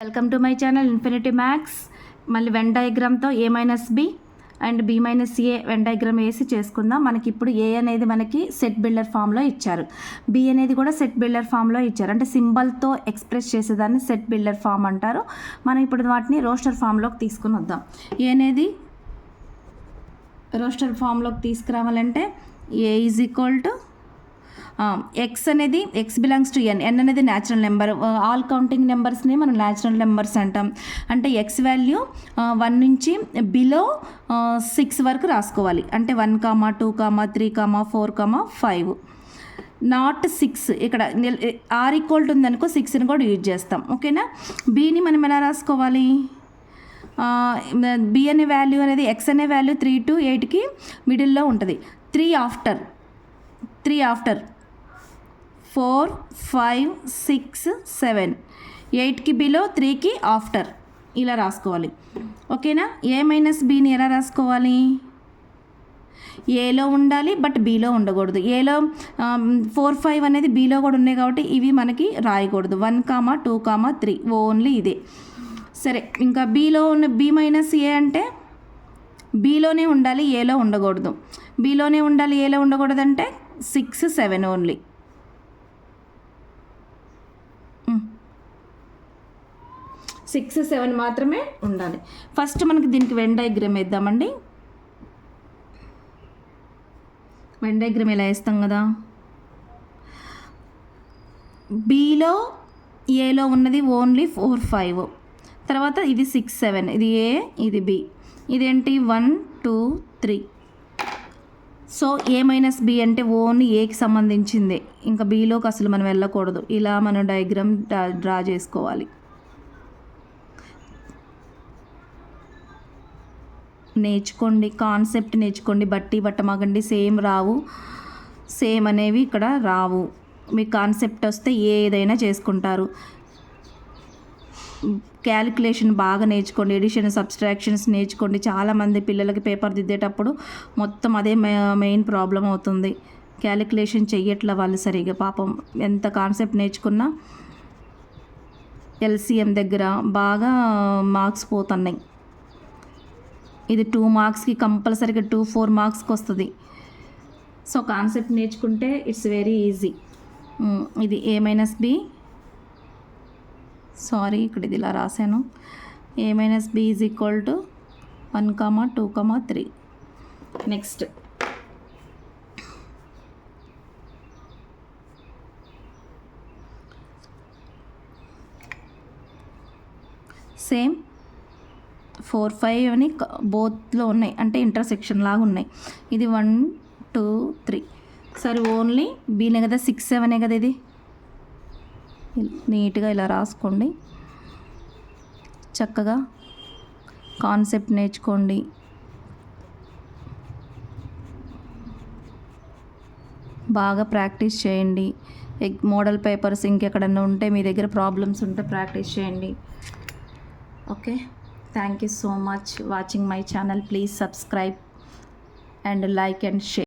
Welcome to my channel infinity maths. మళ్ళీ Venn డయాగ్రామ్తో a minus B and b minus A Venn diagram వేసి చేసుకుందాం. మనకి ఇప్పుడు a అనేది మనకి సెట్ బిల్డర్ ఫామ్లో ఇచ్చారు, b అనేది కూడా సెట్ బిల్డర్ ఫామ్లో ఇచ్చారు. అంటే సింబల్తో ఎక్స్ప్రెస్ చేసేదాన్ని సెట్ బిల్డర్ ఫామ్ అంటారు. మనం ఇప్పుడు వాటిని రోస్టర్ ఫామ్లోకి తీసుకుని వద్దాం. a అనేది రోస్టర్ ఫామ్లోకి తీసుకురావాలంటే a is equal to X అనేది ఎక్స్ బిలాంగ్స్ టు ఎన్, ఎన్ అనేది న్యాచురల్ నెంబర్. ఆల్ కౌంటింగ్ నెంబర్స్ని మనం న్యాచురల్ నెంబర్స్ అంటాం. అంటే ఎక్స్ వాల్యూ 1 నుంచి బిలో 6 వరకు రాసుకోవాలి. అంటే 1, 2, 3, 4, 5. నాట్ 6 ఇక్కడ ఆర్ ఈక్వల్ టు ఉందనుకో 6ని కూడా యూజ్ చేస్తాం. ఓకేనా. బీని మనం ఎలా రాసుకోవాలి? బి అనే వాల్యూ అనేది ఎక్స్ అనే వాల్యూ 3 to 8కి మిడిల్లో ఉంటుంది. 3 ఆఫ్టర్ 4, 5, 6, 7, 8కి బిలో 3కి ఆఫ్టర్ ఇలా రాసుకోవాలి. ఓకేనా. ఏ మైనస్ బీని ఎలా రాసుకోవాలి? ఏలో ఉండాలి బట్ బీలో ఉండకూడదు. ఏలో 4, 5 అనేది బీలో కూడా ఉన్నాయి కాబట్టి ఇవి మనకి రాయకూడదు. 1, 2, 3 ఓన్లీ ఇదే. సరే, ఇంకా బీలో ఉన్న బీ మైనస్ ఏ అంటే బీలోనే ఉండాలి, ఏలో ఉండకూడదు. బీలోనే ఉండాలి, ఏలో ఉండకూడదు అంటే 6, 7 ఓన్లీ. 6, 7 మాత్రమే ఉండాలి. ఫస్ట్ మనకి దీనికి వెన్ డయాగ్రామ్ వేద్దామండి. వెన్ డయాగ్రామ్ ఎలా వేస్తాం కదా, బీలో ఏలో ఉన్నది ఓన్లీ 4, 5, తర్వాత ఇది 6, 7, ఇది ఏ, ఇది బి, ఇదేంటి 1, 2, 3. సో ఏ మైనస్ బి అంటే ఓన్లీ ఏకి సంబంధించిందే, ఇంకా బీలోకి అసలు మనం వెళ్ళకూడదు. ఇలా మనం డయాగ్రామ్ డ్రా చేసుకోవాలి. నేర్చుకోండి, కాన్సెప్ట్ నేర్చుకోండి. బట్టి బట్టమాగండి సేమ్ రావు, సేమ్ అనేవి ఇక్కడ రావు. మీకు కాన్సెప్ట్ వస్తే ఏదైనా చేసుకుంటారు. క్యాలిక్యులేషన్ బాగా నేర్చుకోండి, ఎడిషన్ సబ్స్ట్రాక్షన్స్ నేర్చుకోండి. చాలామంది పిల్లలకి పేపర్ దిద్దేటప్పుడు మొత్తం అదే మెయిన్ ప్రాబ్లం అవుతుంది. క్యాలిక్యులేషన్ చెయ్యట్ల వాళ్ళు సరిగా. పాపం ఎంత కాన్సెప్ట్ నేర్చుకున్నా ఎల్సిఎం దగ్గర బాగా మార్క్స్ పోతున్నాయి. ఇది 2 మార్క్స్కి కంపల్సరీగా 2, 4 మార్క్స్కి వస్తుంది. సో కాన్సెప్ట్ నేర్చుకుంటే ఇట్స్ వెరీ ఈజీ. ఇది ఏ మైనస్ బి, సారీ ఇక్కడ ఇది ఇలా రాశాను. A minus B is equal to 1, 2, 3. Next same 4, 5 అని బోత్లో ఉన్నాయి, అంటే ఇంటర్సెక్షన్ లాగా ఉన్నాయి. ఇది 1, 2, 3. సరే, ఓన్లీ బీనే కదా, 6, 7 కదా. ఇది నీట్గా ఇలా రాసుకోండి. చక్కగా కాన్సెప్ట్ నేర్చుకోండి. బాగా ప్రాక్టీస్ చేయండి. మోడల్ పేపర్స్ ఇంకెక్కడన్నా ఉంటే మీ దగ్గర ప్రాబ్లమ్స్ ఉంటే ప్రాక్టీస్ చేయండి. Okay. Thank you so much watching my channel. Please subscribe and like and share.